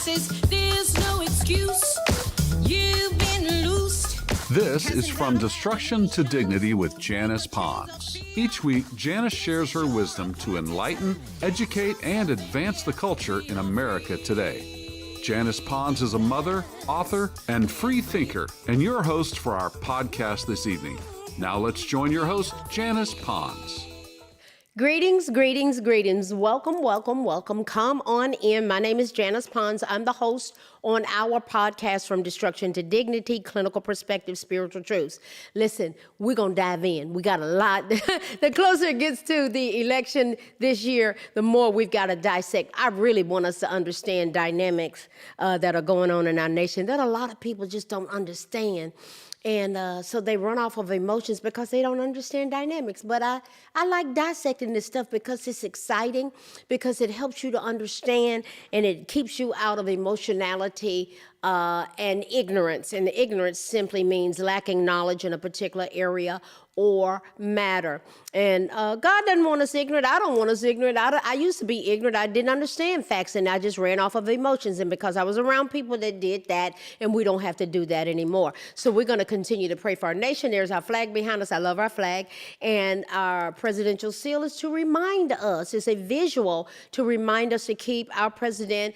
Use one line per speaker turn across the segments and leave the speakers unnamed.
consequences. There's no excuse. You've been loosed.
This is From Destruction to Dignity with Janice Pons. Each week, Janice shares her wisdom to enlighten, educate, and advance the culture in America today. Janice Pons is a mother, author, and free thinker, and your host for our podcast this evening. Now let's join your host, Janice Pons.
Greetings, greetings, greetings. Welcome, welcome, welcome. Come on in. My name is Janice Pons. I'm the host on our podcast, From Destruction to Dignity, Clinical Perspective, Spiritual Truths. Listen, we're going to dive in. We got a lot. The closer it gets to the election this year, the more we've got to dissect. I really want us to understand dynamics that are going on in our nation that a lot of people just don't understand. And so they run off of emotions because they don't understand dynamics. But I like dissecting this stuff because it's exciting, because it helps you to understand, and it keeps you out of emotionality and ignorance. And ignorance simply means lacking knowledge in a particular area or matter. And God doesn't want us ignorant. I don't want us ignorant. I used to be ignorant. I didn't understand facts, and I just ran off of emotions. And because I was around people that did that, and we don't have to do that anymore. So we're going to continue to pray for our nation. There's our flag behind us. I love our flag. And our presidential seal is to remind us. It's a visual to remind us to keep our president,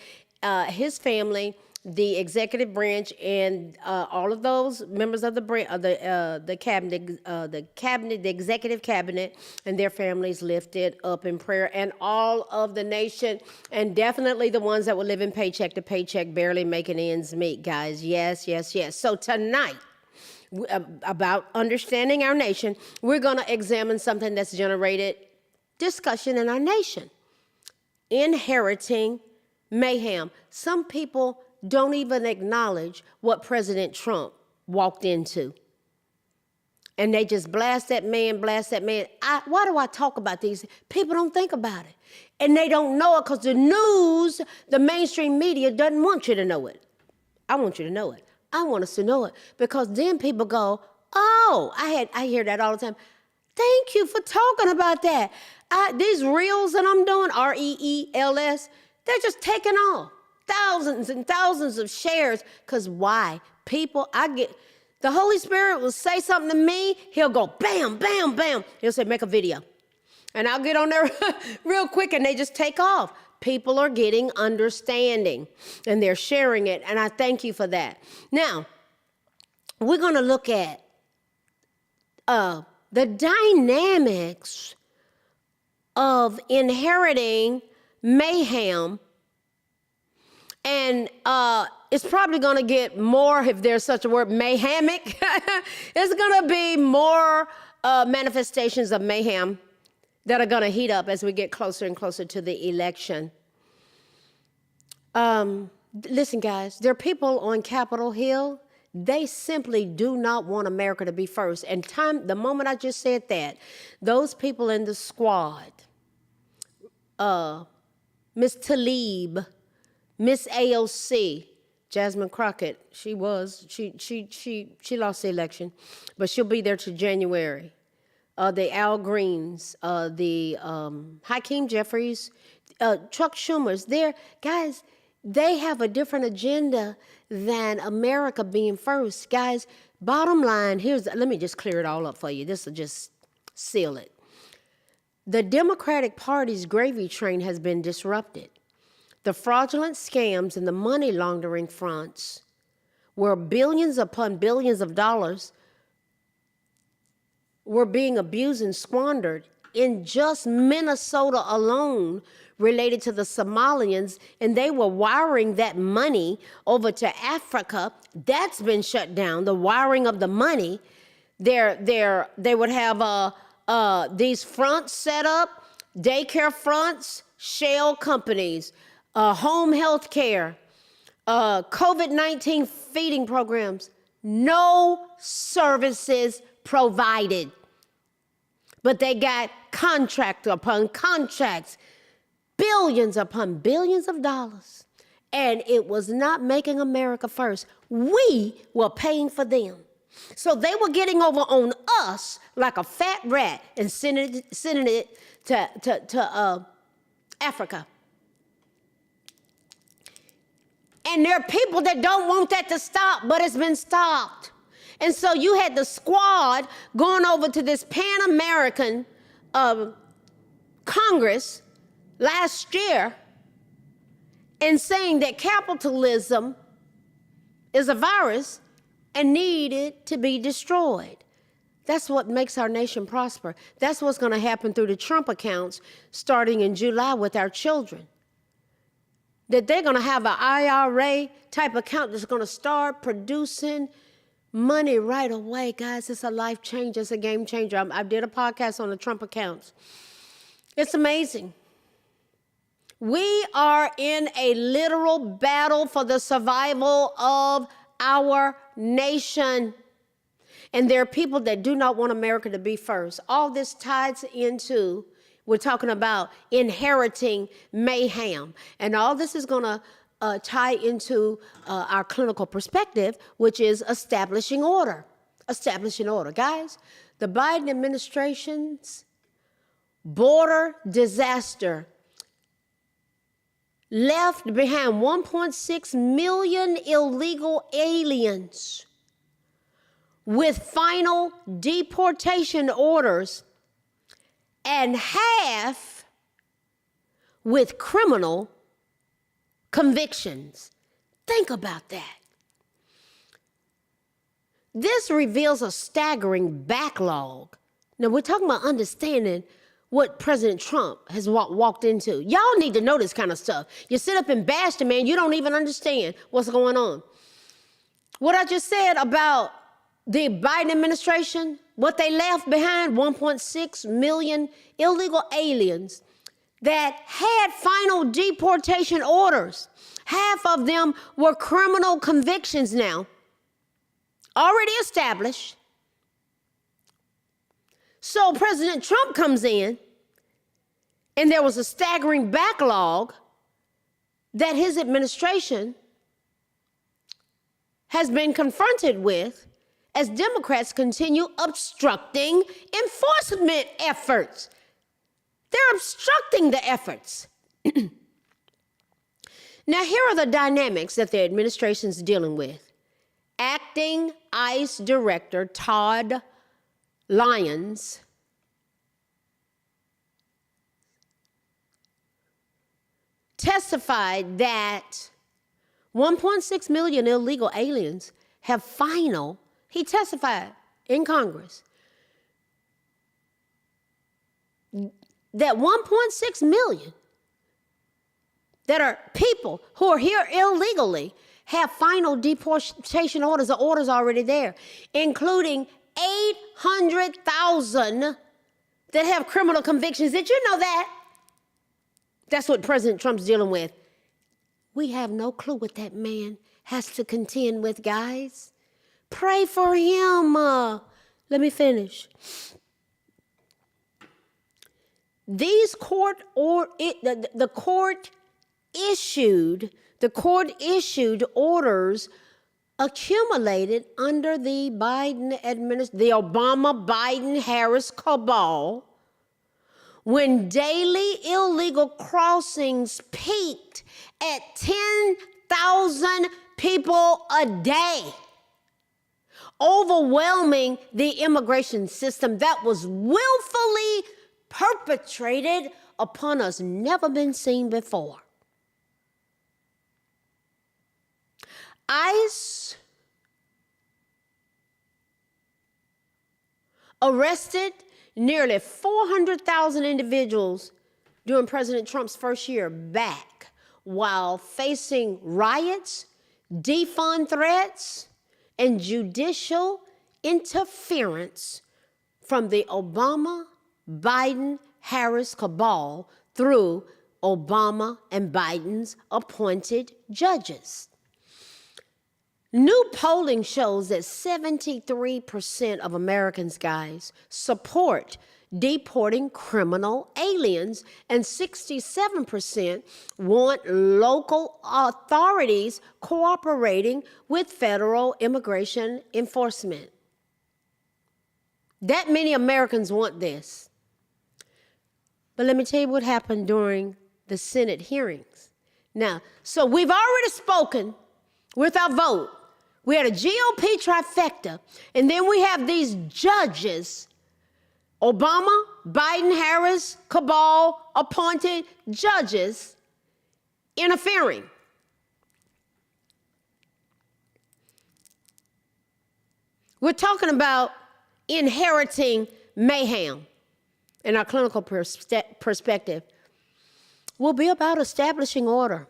his family, the executive branch, and all of those members of the cabinet, the executive cabinet, and their families lifted up in prayer, and all of the nation, and definitely the ones that were living paycheck to paycheck, barely making ends meet, guys. Yes, yes, yes. So tonight, about understanding our nation, we're going to examine something that's generated discussion in our nation: inheriting mayhem. Some people don't even acknowledge what President Trump walked into. And they just blast that man. Why do I talk about these? People don't think about it. And they don't know it because the news, the mainstream media doesn't want you to know it. I want you to know it. I want us to know it, because then people go, oh, I hear that all the time. Thank you for talking about that. These reels that I'm doing, REELS, they're just taking off. Thousands and thousands of shares. Because why? People, the Holy Spirit will say something to me. He'll go bam, bam, bam. He'll say, make a video. And I'll get on there real quick, and they just take off. People are getting understanding, and they're sharing it. And I thank you for that. Now, we're going to look at the dynamics of inheriting mayhem. And it's probably going to get more, if there's such a word, mayhemic. It's going to be more manifestations of mayhem that are going to heat up as we get closer and closer to the election. Listen, guys, there are people on Capitol Hill. They simply do not want America to be first. And the moment I just said that, those people in the squad, Miss Tlaib, Miss AOC, Jasmine Crockett, she lost the election, but she'll be there till January. The Al Greens, the Hakeem Jeffries, Chuck Schumer's, guys, they have a different agenda than America being first. Guys, bottom line, let me just clear it all up for you. This will just seal it. The Democratic Party's gravy train has been disrupted. The fraudulent scams and the money laundering fronts, where billions upon billions of dollars were being abused and squandered in just Minnesota alone, related to the Somalians, and they were wiring that money over to Africa. That's been shut down, the wiring of the money. They would have these fronts set up, daycare fronts, shell companies, home health care, COVID-19 feeding programs, no services provided. But they got contract upon contracts, billions upon billions of dollars. And it was not making America first. We were paying for them. So they were getting over on us like a fat rat and sending it to Africa. And there are people that don't want that to stop, but it's been stopped. And so you had the squad going over to this Pan-American Congress last year and saying that capitalism is a virus and needed to be destroyed. That's what makes our nation prosper. That's what's going to happen through the Trump accounts starting in July with our children. That they're going to have an IRA type account that's going to start producing money right away. Guys, it's a life changer. It's a game changer. I did a podcast on the Trump accounts. It's amazing. We are in a literal battle for the survival of our nation. And there are people that do not want America to be first. All this ties into, we're talking about inheriting mayhem. And all this is going to tie into our clinical perspective, which is establishing order. Establishing order. Guys, the Biden administration's border disaster left behind 1.6 million illegal aliens with final deportation orders and half with criminal convictions. Think about that. This reveals a staggering backlog. Now, we're talking about understanding what President Trump has walked into. Y'all need to know this kind of stuff. You sit up and bash the man, you don't even understand what's going on. What I just said about the Biden administration, what they left behind, 1.6 million illegal aliens that had final deportation orders. Half of them were criminal convictions now, already established. So President Trump comes in, and there was a staggering backlog that his administration has been confronted with as Democrats continue obstructing enforcement efforts. They're obstructing the efforts. Now, here are the dynamics that the administration's dealing with. Acting ICE Director Todd Lyons testified that 1.6 million illegal aliens have final, he testified in Congress, that 1.6 million that are people who are here illegally have final deportation orders or orders already there, including 800,000 that have criminal convictions. Did you know that? That's what President Trump's dealing with. We have no clue what that man has to contend with, guys. Pray for him. Let me finish. These court orders accumulated under the the Obama-Biden-Harris cabal, when daily illegal crossings peaked at 10,000 people a day, overwhelming the immigration system that was willfully perpetrated upon us, never been seen before. ICE arrested nearly 400,000 individuals during President Trump's first year back, while facing riots, defund threats, and judicial interference from the Obama-Biden-Harris cabal through Obama and Biden's appointed judges. New polling shows that 73% of Americans, guys, support deporting criminal aliens, and 67% want local authorities cooperating with federal immigration enforcement. That many Americans want this. But let me tell you what happened during the Senate hearings. Now, so we've already spoken with our vote. We had a GOP trifecta, and then we have these judges, Obama, Biden, Harris, cabal, appointed judges interfering. We're talking about inheriting mayhem in our clinical perspective. Will be about establishing order.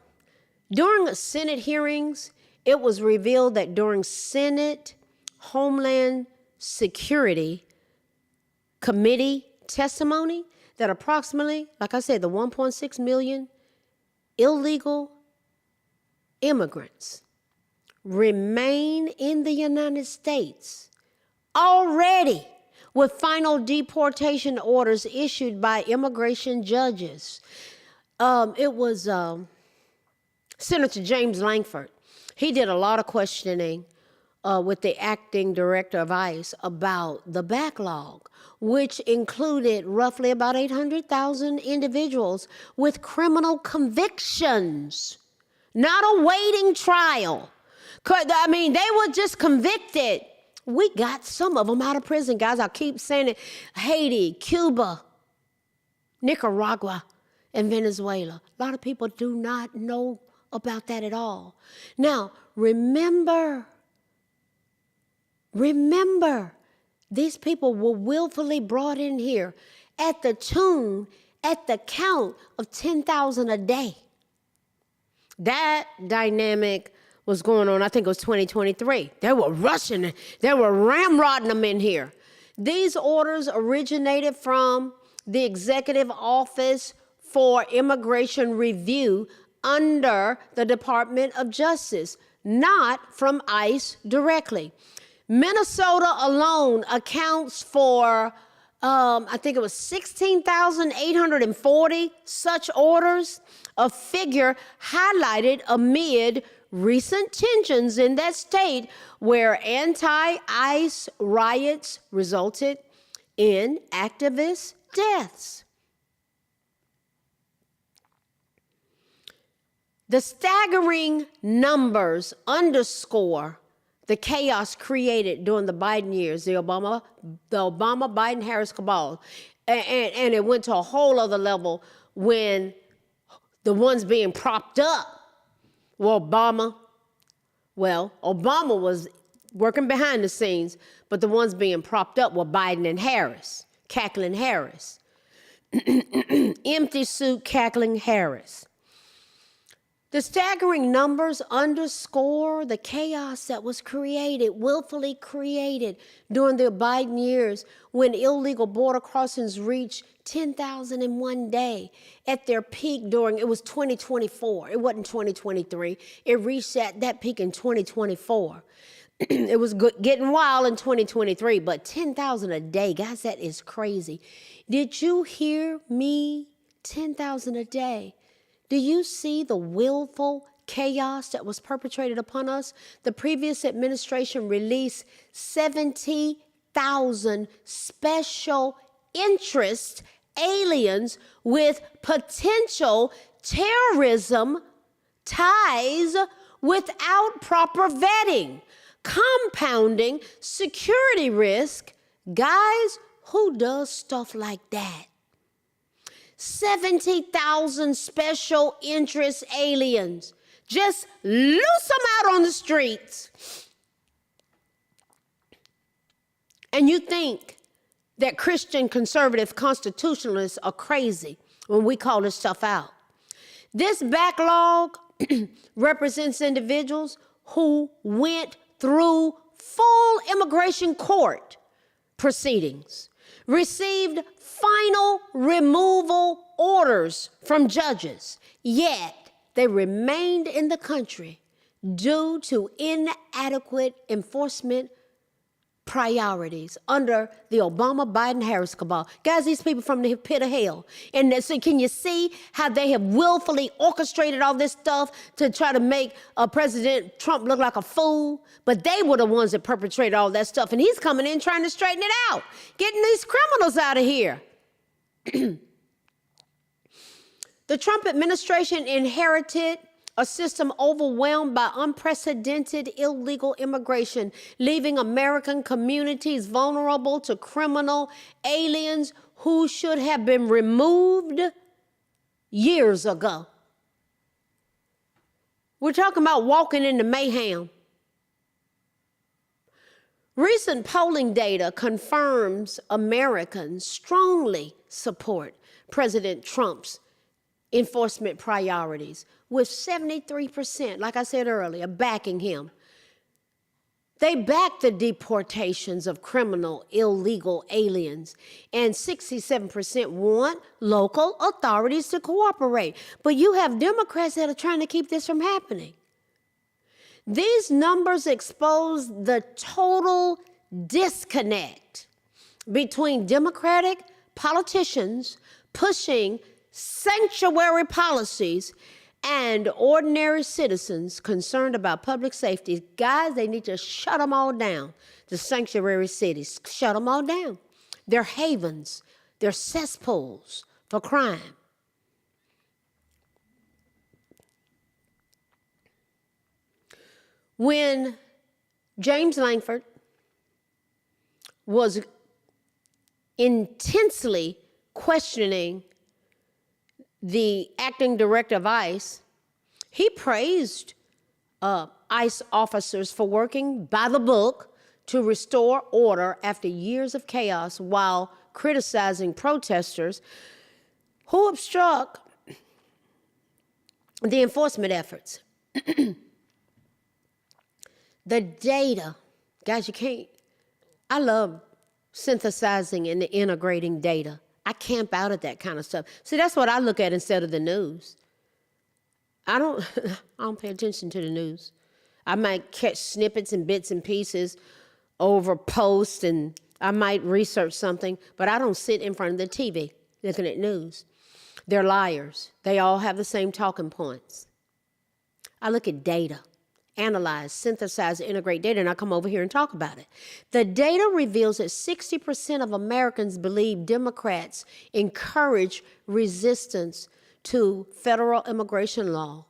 During Senate hearings, it was revealed that during Senate Homeland Security Committee testimony, that approximately, like I said, the 1.6 million illegal immigrants remain in the United States already with final deportation orders issued by immigration judges. It was Senator James Lankford. He did a lot of questioning with the acting director of ICE about the backlog, which included roughly about 800,000 individuals with criminal convictions, not awaiting trial. I mean, they were just convicted. We got some of them out of prison, guys. I keep saying it. Haiti, Cuba, Nicaragua, and Venezuela. A lot of people do not know about that at all. Now, remember, these people were willfully brought in here at the count of 10,000 a day. That dynamic was going on, I think it was 2023. They were rushing, they were ramrodding them in here. These orders originated from the Executive Office for Immigration Review under the Department of Justice, not from ICE directly. Minnesota alone accounts for, I think it was 16,840 such orders, a figure highlighted amid recent tensions in that state where anti-ICE riots resulted in activist deaths. The staggering numbers underscore the chaos created during the Biden years, the Obama, Biden, Harris cabal. And it went to a whole other level when the ones being propped up were Obama was working behind the scenes, but the ones being propped up were Biden and Harris, cackling Harris. Empty suit, cackling Harris. The staggering numbers underscore the chaos that was created, willfully created during the Biden years when illegal border crossings reached 10,000 in one day. At their peak it was 2024. It wasn't 2023. It reached that peak in 2024. It was getting wild in 2023, but 10,000 a day, guys, that is crazy. Did you hear me? 10,000 a day. Do you see the willful chaos that was perpetrated upon us? The previous administration released 70,000 special interest aliens with potential terrorism ties without proper vetting, compounding security risk. Guys, who does stuff like that? 70,000 special interest aliens. Just loose them out on the streets. And you think that Christian conservative constitutionalists are crazy when we call this stuff out. This backlog represents individuals who went through full immigration court proceedings, received final removal orders from judges, yet they remained in the country due to inadequate enforcement priorities under the Obama, Biden, Harris cabal. Guys, these people from the pit of hell. And so can you see how they have willfully orchestrated all this stuff to try to make President Trump look like a fool? But they were the ones that perpetrated all that stuff. And he's coming in trying to straighten it out, getting these criminals out of here. The Trump administration inherited A system overwhelmed by unprecedented illegal immigration, leaving American communities vulnerable to criminal aliens who should have been removed years ago. We're talking about walking into mayhem. Recent polling data confirms Americans strongly support President Trump's enforcement priorities, with 73%, like I said earlier, backing him. They back the deportations of criminal, illegal aliens, and 67% want local authorities to cooperate. But you have Democrats that are trying to keep this from happening. These numbers expose the total disconnect between Democratic politicians pushing sanctuary policies and ordinary citizens concerned about public safety. Guys, they need to shut them all down. The sanctuary cities, shut them all down. They're havens. They're cesspools for crime. When James Langford was intensely questioning the acting director of ICE, he praised ICE officers for working by the book to restore order after years of chaos, while criticizing protesters who obstruct the enforcement efforts. The data, guys, I love synthesizing and integrating data. I camp out at that kind of stuff. See, that's what I look at instead of the news. I don't pay attention to the news. I might catch snippets and bits and pieces over posts, and I might research something, but I don't sit in front of the TV looking at news. They're liars. They all have the same talking points. I look at data, analyze, synthesize, integrate data, and I come over here and talk about it. The data reveals that 60% of Americans believe Democrats encourage resistance to federal immigration law,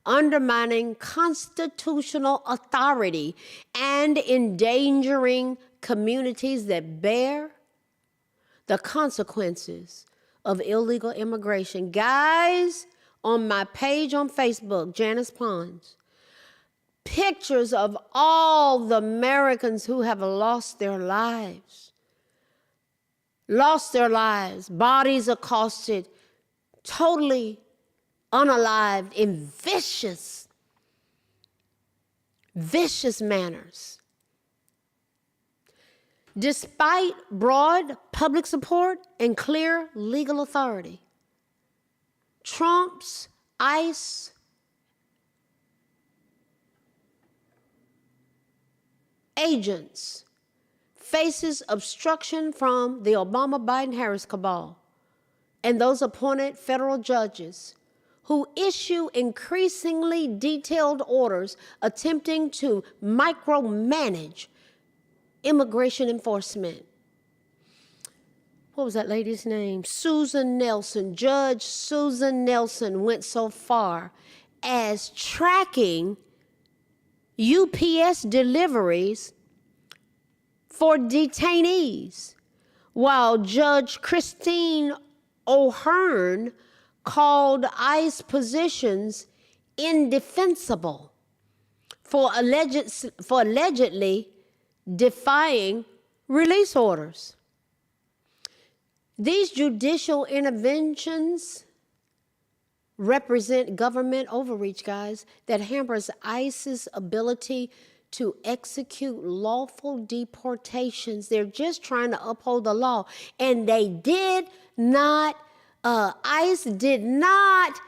undermining constitutional authority and endangering communities that bear the consequences of illegal immigration. Guys, on my page on Facebook, Janice Pons, pictures of all the Americans who have lost their lives, bodies accosted, totally unalived in vicious manners. Despite broad public support and clear legal authority, Trump's ICE agents faces obstruction from the Obama-Biden-Harris cabal and those appointed federal judges who issue increasingly detailed orders attempting to micromanage immigration enforcement. What was that lady's name? Susan Nelson. Judge Susan Nelson went so far as tracking UPS deliveries for detainees, while Judge Christine O'Hearn called ICE positions indefensible for allegedly defying release orders. These judicial interventions represent government overreach, guys, that hampers ICE's ability to execute lawful deportations. They're just trying to uphold the law. And they did not, ICE did not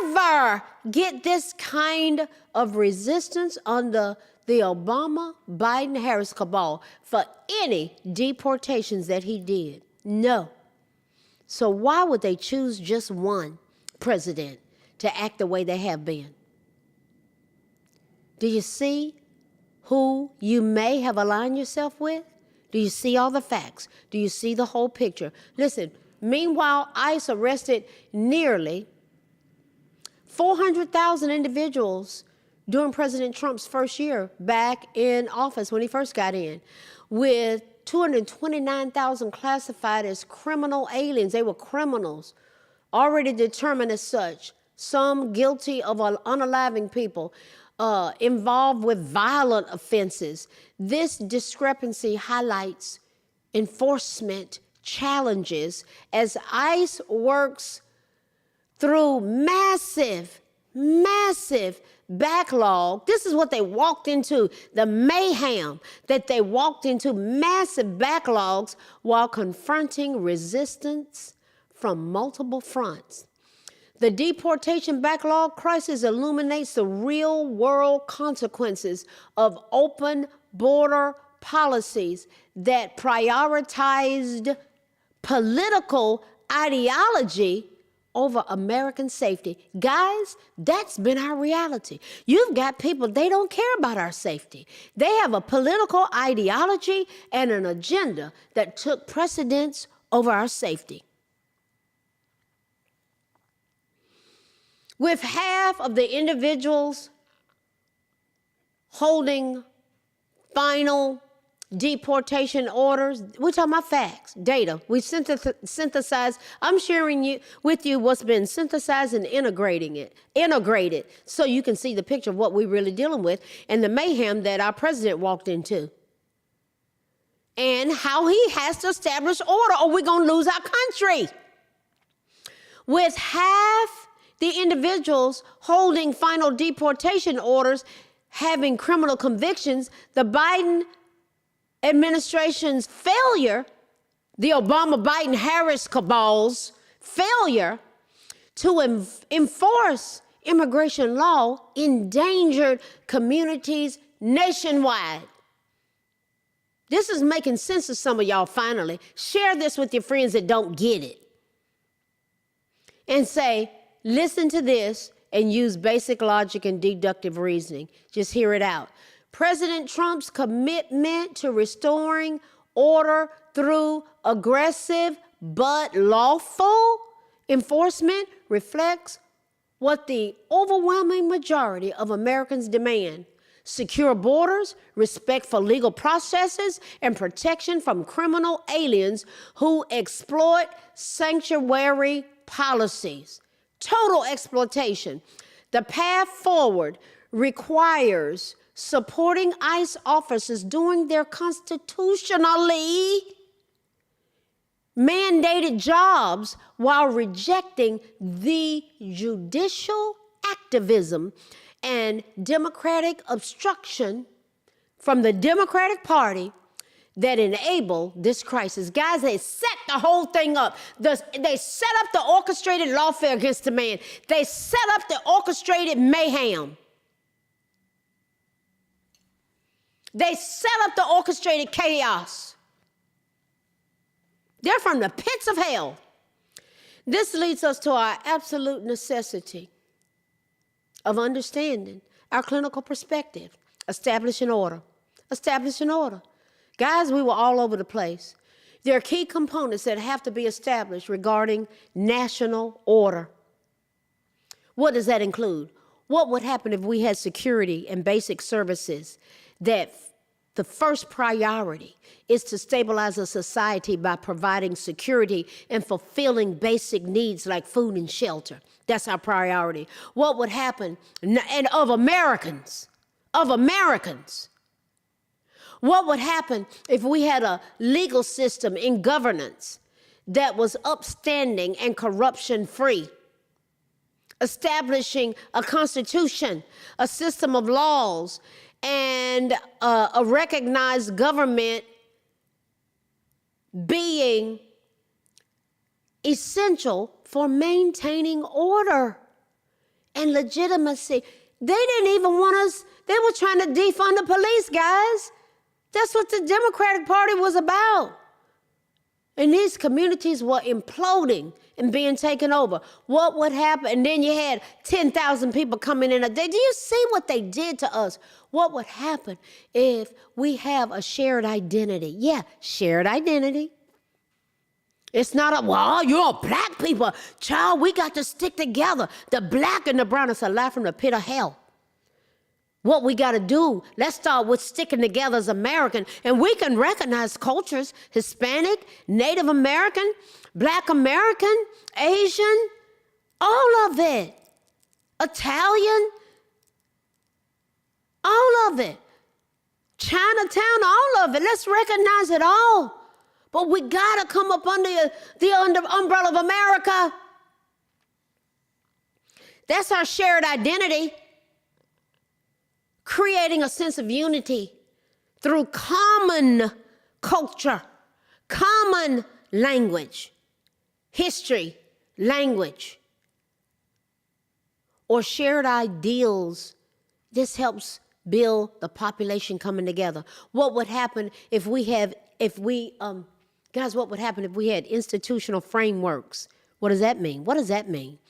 ever get this kind of resistance under the Obama-Biden-Harris cabal for any deportations that he did. No. So why would they choose just one president to act the way they have been? Do you see who you may have aligned yourself with? Do you see all the facts? Do you see the whole picture? Listen, meanwhile, ICE arrested nearly 400,000 individuals during President Trump's first year back in office when he first got in, with 229,000 classified as criminal aliens. They were criminals, already determined as such, some guilty of unaliving people, involved with violent offenses. This discrepancy highlights enforcement challenges as ICE works through massive backlog. This is what they walked into, the mayhem that they walked into, massive backlogs while confronting resistance from multiple fronts. The deportation backlog crisis illuminates the real-world consequences of open border policies that prioritized political ideology over American safety. Guys, that's been our reality. You've got people, they don't care about our safety. They have a political ideology and an agenda that took precedence over our safety. With half of the individuals holding final deportation orders, we're talking about facts, data. We synthesize. I'm sharing with you what's been synthesized and integrated, so you can see the picture of what we're really dealing with and the mayhem that our president walked into, and how he has to establish order, or we're going to lose our country. With half the individuals holding final deportation orders having criminal convictions, the Biden administration's failure, the Obama-Biden-Harris cabal's failure to enforce immigration law endangered communities nationwide. This is making sense to some of y'all finally. Share this with your friends that don't get it. And say, listen to this and use basic logic and deductive reasoning. Just hear it out. President Trump's commitment to restoring order through aggressive but lawful enforcement reflects what the overwhelming majority of Americans demand: secure borders, respect for legal processes, and protection from criminal aliens who exploit sanctuary policies. Total exploitation. The path forward requires supporting ICE officers doing their constitutionally mandated jobs while rejecting the judicial activism and democratic obstruction from the Democratic Party that enable this crisis. Guys, they set the whole thing up. They set up the orchestrated lawfare against the man. They set up the orchestrated mayhem. They set up the orchestrated chaos. They're from the pits of hell. This leads us to our absolute necessity of understanding our clinical perspective. Establishing order. Establishing order. Guys, we were all over the place. There are key components that have to be established regarding national order. What does that include? What would happen if we had security and basic services that the first priority is to stabilize a society by providing security and fulfilling basic needs like food and shelter? That's our priority. What would happen, and of Americans, what would happen if we had a legal system in governance that was upstanding and corruption-free? Establishing a constitution, a system of laws, and a recognized government being essential for maintaining order and legitimacy. They didn't even want us, they were trying to defund the police, guys. That's what the Democratic Party was about. And these communities were imploding and being taken over. What would happen? And then you had 10,000 people coming in a day. Do you see what they did to us? What would happen if we have a shared identity? Yeah, shared identity. It's not well, you're all black people. Child, we got to stick together. The black and the brown is a lie from the pit of hell. What we got to do, let's start with sticking together as American, and we can recognize cultures, Hispanic, Native American, Black American, Asian, all of it, Italian, all of it, Chinatown, all of it. Let's recognize it all. But we got to come up under the umbrella of America. That's our shared identity. Creating a sense of unity through common culture, common language, history, language, or shared ideals. This helps build the population coming together. What would happen if we had institutional frameworks? What does that mean? What does that mean?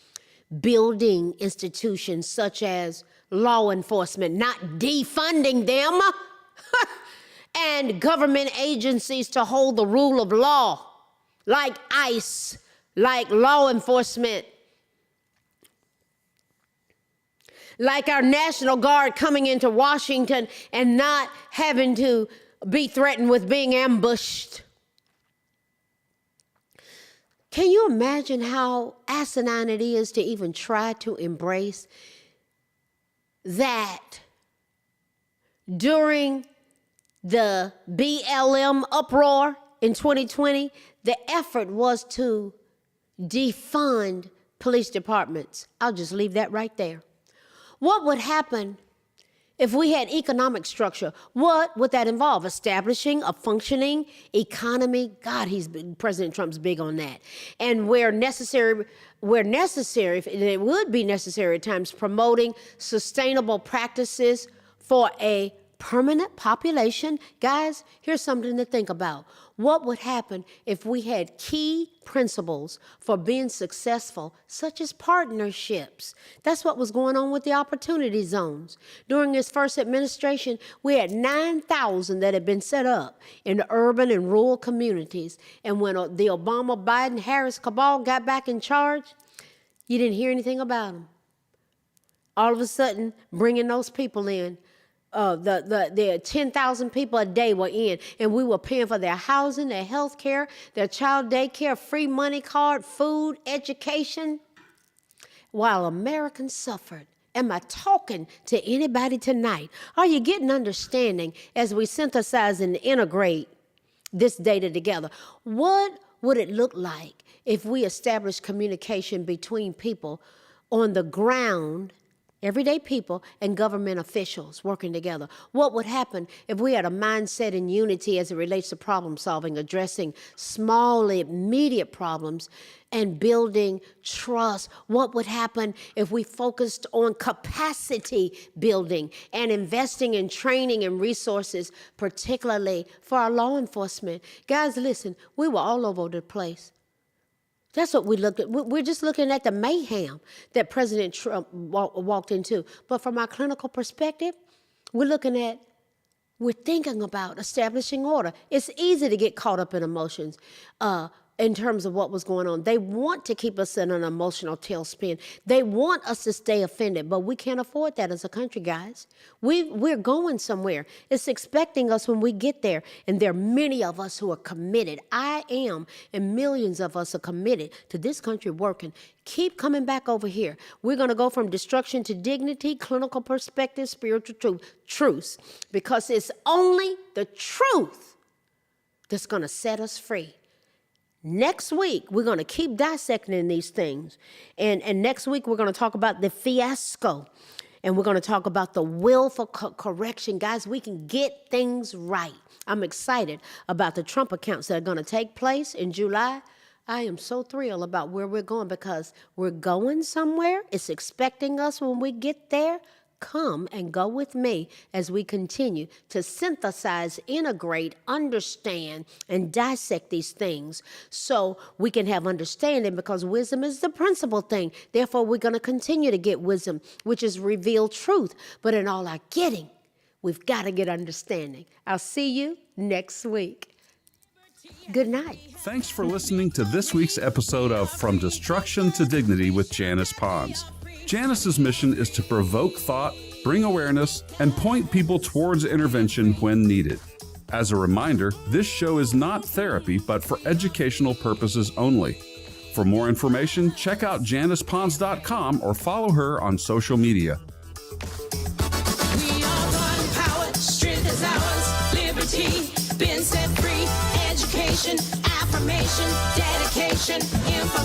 Building institutions such as law enforcement, not defunding them, and government agencies to hold the rule of law, like ICE, like law enforcement, like our National Guard coming into Washington and not having to be threatened with being ambushed. Can you imagine how asinine it is to even try to embrace that during the BLM uproar in 2020, the effort was to defund police departments? I'll just leave that right there. What would happen if we had economic structure? What would that involve? Establishing a functioning economy. God, President Trump's big on that. And where necessary, and it would be necessary at times, promoting sustainable practices for a permanent population. Guys, here's something to think about. What would happen if we had key principles for being successful, such as partnerships? That's what was going on with the opportunity zones. During his first administration, we had 9,000 that had been set up in the urban and rural communities. And when the Obama, Biden, Harris cabal got back in charge, you didn't hear anything about them. All of a sudden, bringing those people in, the 10,000 people a day were in, and we were paying for their housing, their health care, their child daycare, free money card, food, education, while Americans suffered. Am I talking to anybody tonight? Are you getting understanding as we synthesize and integrate this data together? What would it look like if we established communication between people on the ground, everyday people, and government officials working together? What would happen if we had a mindset in unity as it relates to problem solving, addressing small, immediate problems, and building trust? What would happen if we focused on capacity building and investing in training and resources, particularly for our law enforcement? Guys, listen, we were all over the place. That's what we looked at. We're just looking at the mayhem that President Trump walked into. But from our clinical perspective, we're thinking about establishing order. It's easy to get caught up in emotions in terms of what was going on. They want to keep us in an emotional tailspin. They want us to stay offended, but we can't afford that as a country, guys. We're going somewhere. It's expecting us when we get there, and there are many of us who are committed. I am, and millions of us are committed to this country working. Keep coming back over here. We're going to go from destruction to dignity, clinical perspective, spiritual truths, because it's only the truth that's going to set us free. Next week, we're going to keep dissecting these things. And next week, we're going to talk about the fiasco. And we're going to talk about the will for correction. Guys, we can get things right. I'm excited about the Trump accounts that are going to take place in July. I am so thrilled about where we're going because we're going somewhere. It's expecting us when we get there. Come and go with me as we continue to synthesize, integrate, understand, and dissect these things so we can have understanding, because wisdom is the principal thing. Therefore, we're going to continue to get wisdom, which is revealed truth. But in all our getting, we've got to get understanding. I'll see you next week. Good night.
Thanks for listening to this week's episode of From Destruction to Dignity with Janice Pons. Janice's mission is to provoke thought, bring awareness, and point people towards intervention when needed. As a reminder, this show is not therapy, but for educational purposes only. For more information, check out JanicePons.com or follow her on social media.
We are one power, strength is ours, liberty, been set free, education, affirmation, dedication, information.